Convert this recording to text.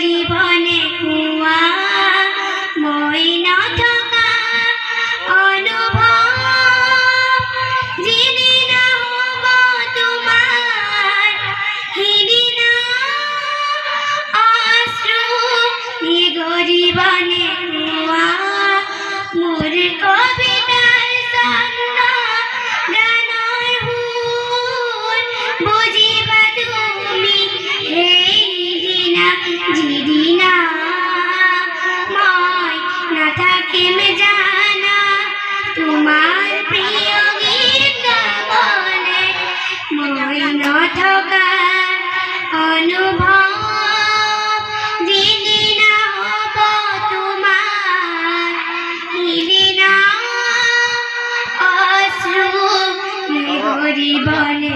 গরিবনে কুয়া মই নথকা অনুভৱ যিদিনা হ'ব তোমাৰ সিদিনা অশ্ৰু গরিবনে কুয়া মোৰ কবিতাৰ ছন্দ গানৰ সুৰ বুজিবা তুমি সেইদিনা যিদিনা মই নাথাকিম জানা তোমাৰ প্ৰিয় গীত গাবলে মই নথকা অনুভৱ যিদিনা হ'ব তোমাৰ সিদিনা অশ্ৰু গৰিবনে